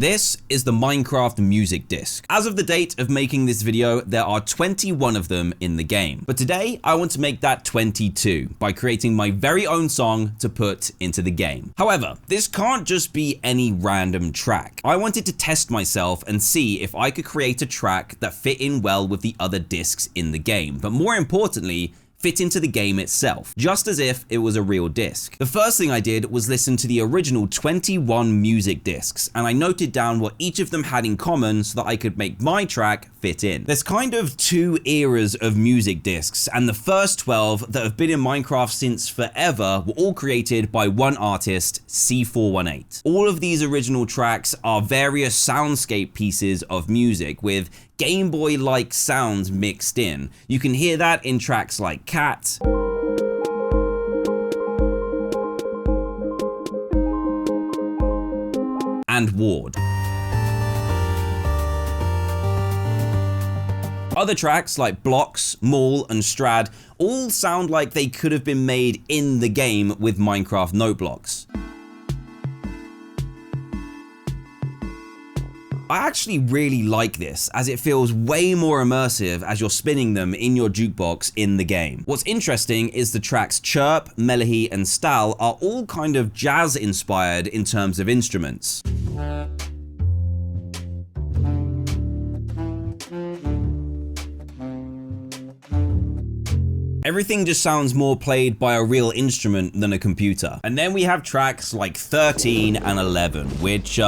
This is the Minecraft music disc. As of the date of making this video, there are 21 of them in the game. But today, I want to make that 22 by creating my very own song to put into the game. However, this can't just be any random track. I wanted to test myself and see if I could create a track that fit in well with the other discs in the game. But more importantly, fit into the game itself, just as if it was a real disc. The first thing I did was listen to the original 21 music discs, and I noted down what each of them had in common so that I could make my track fit in. There's kind of two eras of music discs, and the first 12 that have been in Minecraft since forever were all created by one artist, C418. All of these original tracks are various soundscape pieces of music with Game Boy-like sounds mixed in. You can hear that in tracks like Cat, and Ward. Other tracks like Blocks, Mall, and Strad all sound like they could have been made in the game with Minecraft note blocks. I actually really like this, as it feels way more immersive as you're spinning them in your jukebox in the game. What's interesting is the tracks Chirp, Melehi, and Stal are all kind of jazz inspired in terms of instruments. Everything just sounds more played by a real instrument than a computer. And then we have tracks like 13 and 11, which,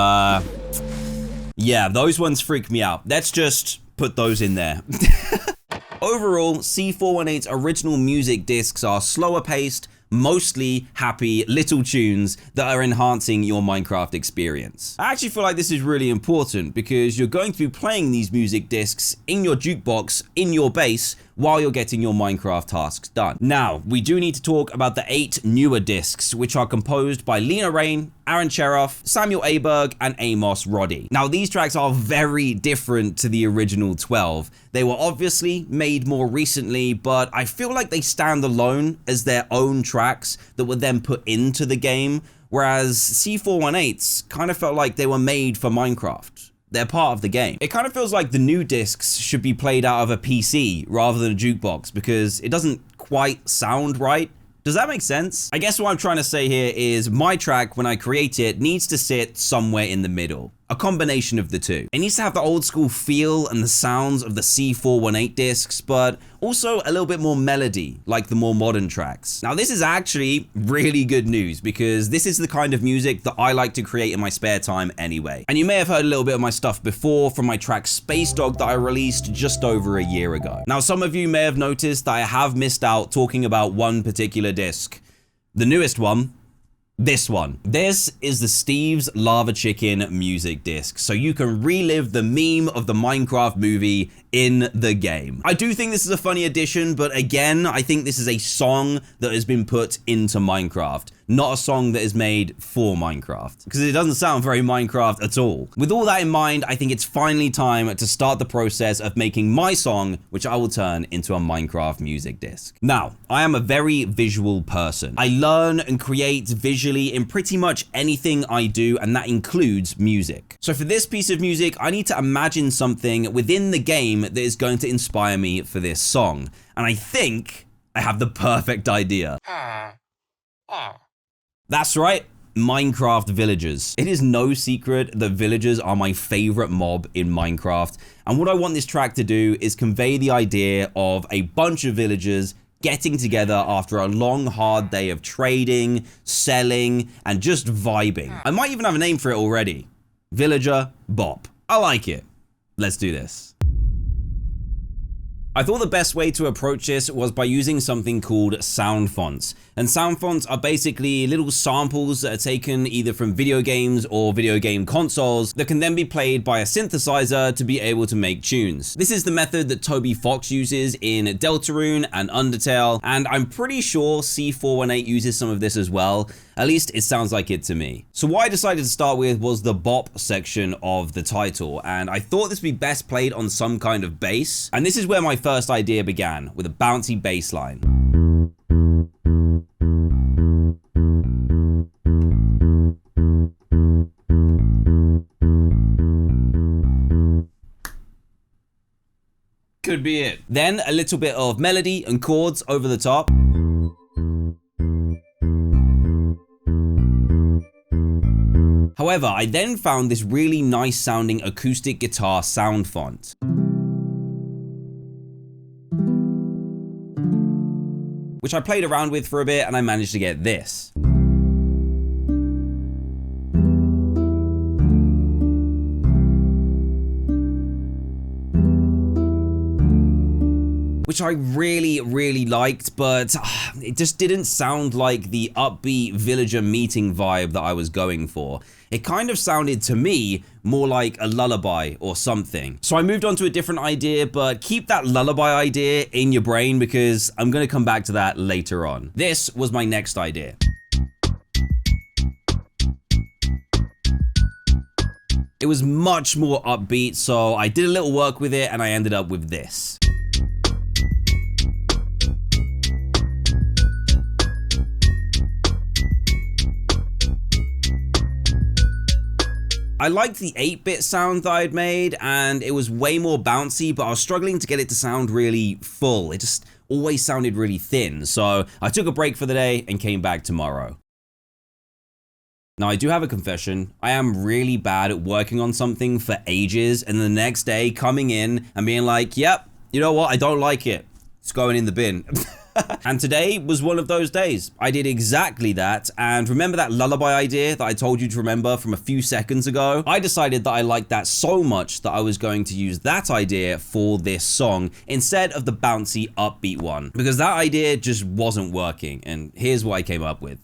yeah, those ones freak me out. Let's just put those in there. Overall, C418's original music discs are slower paced, mostly happy little tunes that are enhancing your Minecraft experience. I actually feel like this is really important because you're going to be playing these music discs in your jukebox, in your base, while you're getting your Minecraft tasks done. Now, we do need to talk about the 8 newer discs, which are composed by Lena Rain, Aaron Cheroff, Samuel Aberg, and Amos Roddy. Now, these tracks are very different to the original 12. They were obviously made more recently, but I feel like they stand alone as their own tracks that were then put into the game, whereas C418's kind of felt like they were made for Minecraft. They're part of the game. It kind of feels like the new discs should be played out of a PC rather than a jukebox because it doesn't quite sound right. Does that make sense? I guess what I'm trying to say here is my track, when I create it, needs to sit somewhere in the middle. A combination of the two. It needs to have the old school feel and the sounds of the C418 discs, but also a little bit more melody, like the more modern tracks. Now, this is actually really good news because this is the kind of music that I like to create in my spare time anyway. And you may have heard a little bit of my stuff before from my track Space Dog that I released just over a year ago. Now, some of you may have noticed that I have missed out talking about one particular disc. The newest one. This one. This is the Steve's Lava Chicken music disc, so you can relive the meme of the Minecraft movie in the game. I do think this is a funny addition, but again, I think this is a song that has been put into Minecraft, not a song that is made for Minecraft, because it doesn't sound very Minecraft at all. With all that in mind, I think it's finally time to start the process of making my song, which I will turn into a Minecraft music disc. Now, I am a very visual person. I learn and create visually in pretty much anything I do, and that includes music. So for this piece of music, I need to imagine something within the game that is going to inspire me for this song. And I think I have the perfect idea. That's right, Minecraft villagers. It is no secret that villagers are my favorite mob in Minecraft. And what I want this track to do is convey the idea of a bunch of villagers getting together after a long, hard day of trading, selling, and just vibing. I might even have a name for it already. Villager Bop. I like it. Let's do this. I thought the best way to approach this was by using something called sound fonts. And sound fonts are basically little samples that are taken either from video games or video game consoles that can then be played by a synthesizer to be able to make tunes. This is the method that Toby Fox uses in Deltarune and Undertale, and I'm pretty sure C418 uses some of this as well. At least it sounds like it to me. So what I decided to start with was the bop section of the title, and I thought this would be best played on some kind of bass. And this is where my first idea began, with a bouncy bass line. could be it. Then a little bit of melody and chords over the top. However, I then found this really nice sounding acoustic guitar sound font, which I played around with for a bit and I managed to get this. Which I really liked, but it just didn't sound like the upbeat villager meeting vibe that I was going for. It kind of sounded to me more like a lullaby or something. So I moved on to a different idea, but keep that lullaby idea in your brain because I'm gonna come back to that later on. This was my next idea. It was much more upbeat, so I did a little work with it and I ended up with this. I liked the 8-bit sound that I'd made, and it was way more bouncy, but I was struggling to get it to sound really full. It just always sounded really thin, so I took a break for the day and came back tomorrow. Now, I do have a confession. I am really bad at working on something for ages, and the next day coming in and being like, yep, you know what, I don't like it. It's going in the bin. And today was one of those days. I did exactly that, and remember that lullaby idea that I told you to remember from a few seconds ago? I decided that I liked that so much that I was going to use that idea for this song instead of the bouncy upbeat one, because that idea just wasn't working, and here's what I came up with.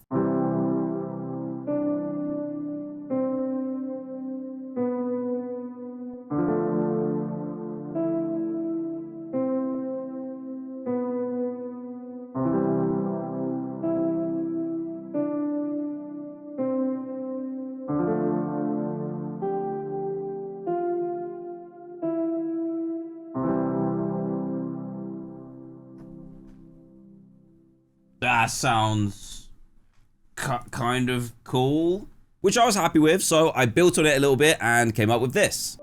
That sounds kind of cool, which I was happy with, so I built on it a little bit and came up with this.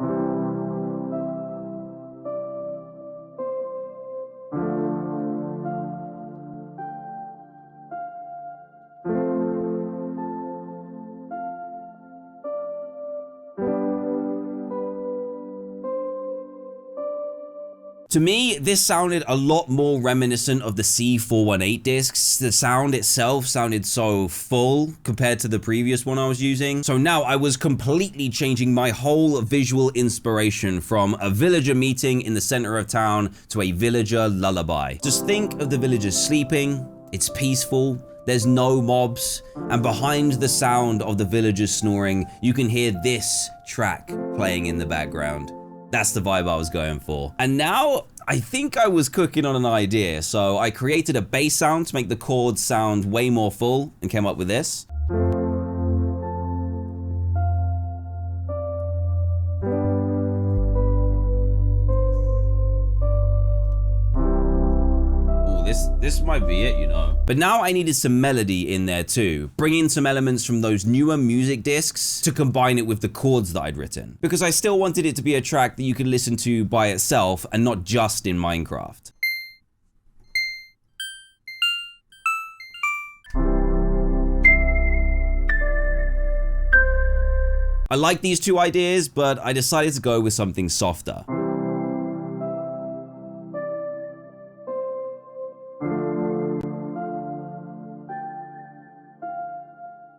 To me, this sounded a lot more reminiscent of the C418 discs. The sound itself sounded so full compared to the previous one I was using. So now I was completely changing my whole visual inspiration from a villager meeting in the center of town to a villager lullaby. Just think of the villagers sleeping, it's peaceful, there's no mobs, and behind the sound of the villagers snoring, you can hear this track playing in the background. That's the vibe I was going for. And now, I think I was cooking on an idea, so I created a bass sound to make the chords sound way more full and came up with this. This might be it, you know. But now I needed some melody in there too, bring in some elements from those newer music discs to combine it with the chords that I'd written. Because I still wanted it to be a track that you could listen to by itself and not just in Minecraft. I like these two ideas, but I decided to go with something softer.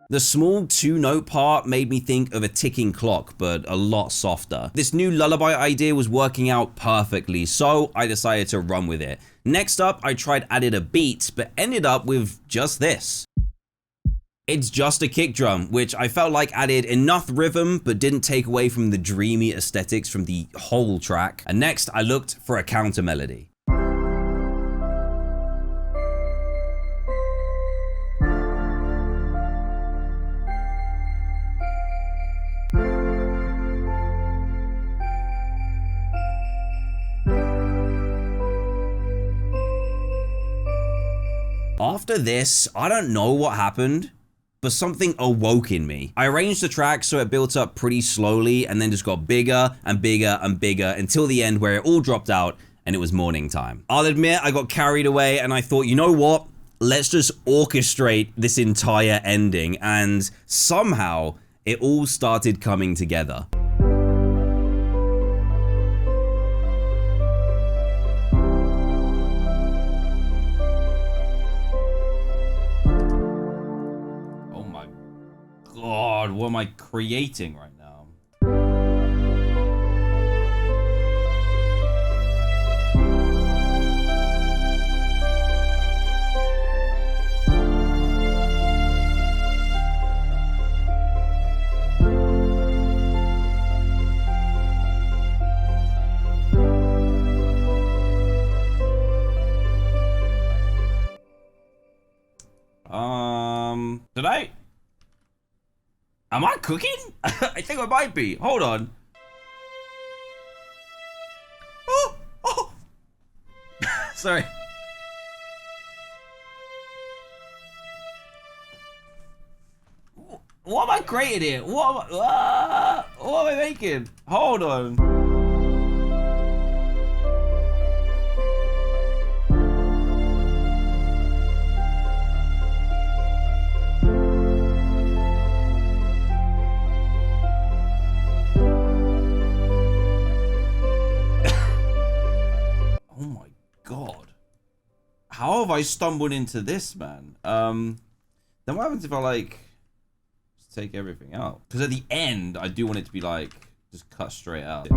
The small 2-note part made me think of a ticking clock, but a lot softer. This new lullaby idea was working out perfectly, so I decided to run with it. Next up, I tried adding a beat, but ended up with just this. It's just a kick drum, which I felt like added enough rhythm, but didn't take away from the dreamy aesthetics from the whole track. And next, I looked for a counter melody. After this, I don't know what happened, but something awoke in me. I arranged the track so it built up pretty slowly and then just got bigger and bigger and bigger until the end where it all dropped out and it was morning time. I'll admit I got carried away and I thought, you know what? Let's just orchestrate this entire ending, and somehow it all started coming together. Oh my God, what am I creating right now? Am I cooking? I think I might be. Hold on. Oh. Sorry. What am I creating here? What am I making? Hold on. How have I stumbled into this, man? Then what happens if I, like, just take everything out? Because at the end, I do want it to be, like, just cut straight out.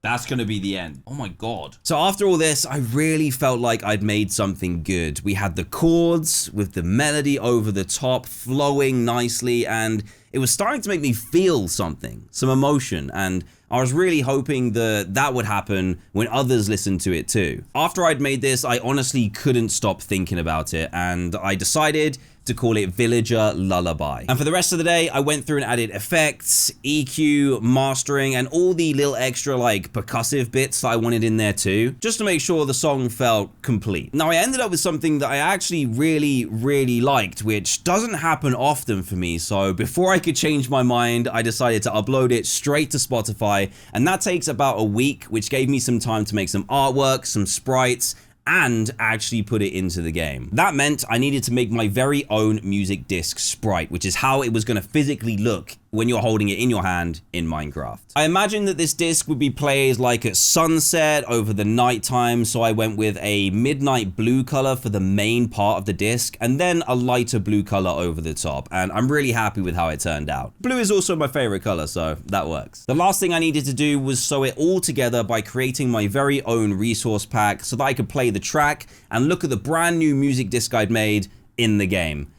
That's gonna be the end. Oh my God. So after all this, I really felt like I'd made something good. We had the chords with the melody over the top flowing nicely, and it was starting to make me feel something, some emotion, and I was really hoping that would happen when others listened to it too. After I'd made this, I honestly couldn't stop thinking about it, and I decided to call it Villager Lullaby. And for the rest of the day, I went through and added effects, EQ, mastering, and all the little extra like percussive bits that I wanted in there too, just to make sure the song felt complete. Now I ended up with something that I actually really liked, which doesn't happen often for me. So before I could change my mind, I decided to upload it straight to Spotify, and that takes about a week, which gave me some time to make some artwork, some sprites, and actually put it into the game. That meant I needed to make my very own music disc sprite, which is how it was going to physically look when you're holding it in your hand in Minecraft. I imagined that this disc would be played like at sunset over the nighttime, so I went with a midnight blue color for the main part of the disc, and then a lighter blue color over the top, and I'm really happy with how it turned out. Blue is also my favorite color, so that works. The last thing I needed to do was sew it all together by creating my very own resource pack so that I could play the track and look at the brand new music disc I'd made in the game.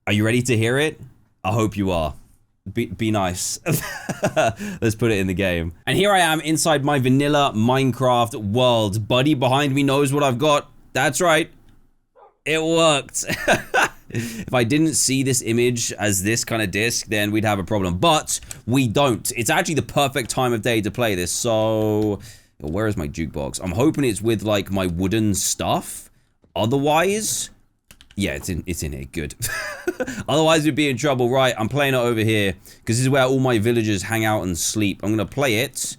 Are you ready to hear it? I hope you are. Be nice. Let's put it in the game. And here I am inside my vanilla Minecraft world. Buddy behind me knows what I've got. That's right. It worked. If I didn't see this image as this kind of disc, then we'd have a problem. But we don't. It's actually the perfect time of day to play this. So where is my jukebox? I'm hoping it's with like my wooden stuff. Otherwise, yeah, it's in here. Good. Otherwise, we'd be in trouble. Right, I'm playing it over here because this is where all my villagers hang out and sleep. I'm going to play it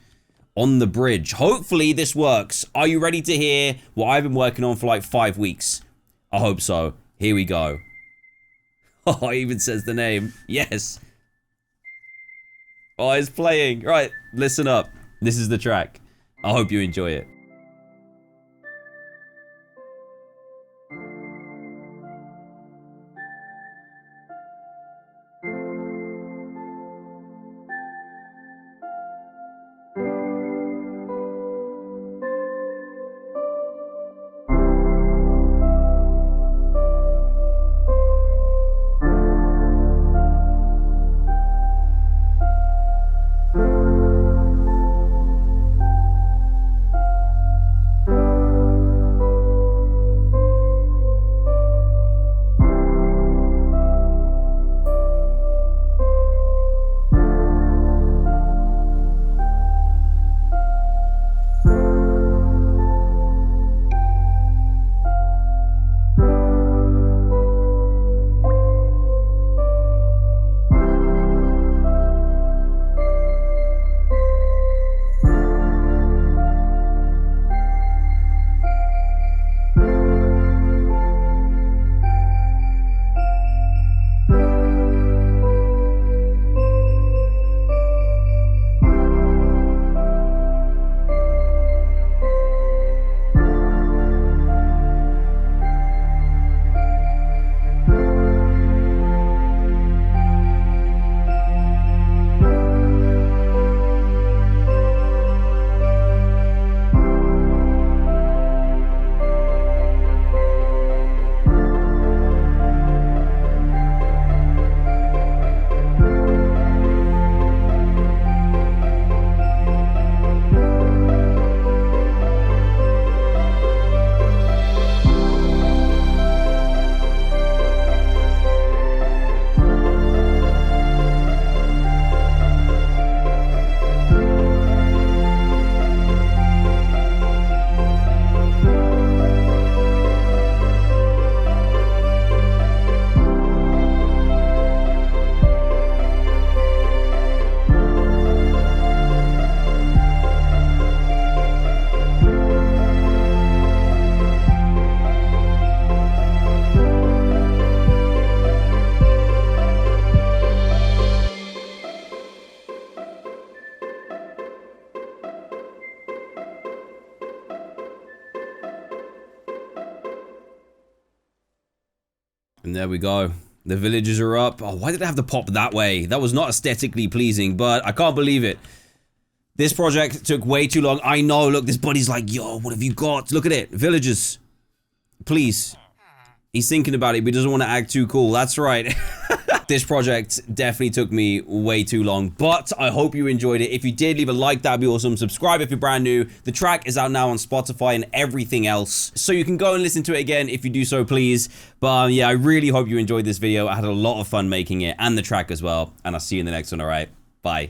on the bridge. Hopefully, this works. Are you ready to hear what I've been working on for like 5 weeks? I hope so. Here we go. Oh, it even says the name. Yes. Oh, it's playing. Right, listen up. This is the track. I hope you enjoy it. And there we go. The villagers are up. Oh, why did I have to pop that way? That was not aesthetically pleasing, but I can't believe it. This project took way too long. I know, look, this buddy's like, yo, what have you got? Look at it. Villagers. Please. He's thinking about it, but he doesn't want to act too cool. That's right. This project definitely took me way too long, but I hope you enjoyed it. If you did, leave a like, that'd be awesome. Subscribe if you're brand new. The track is out now on Spotify and everything else, so you can go and listen to it again if you do so, please. But yeah, I really hope you enjoyed this video. I had a lot of fun making it, and the track as well, and I'll see you in the next one, all right? Bye.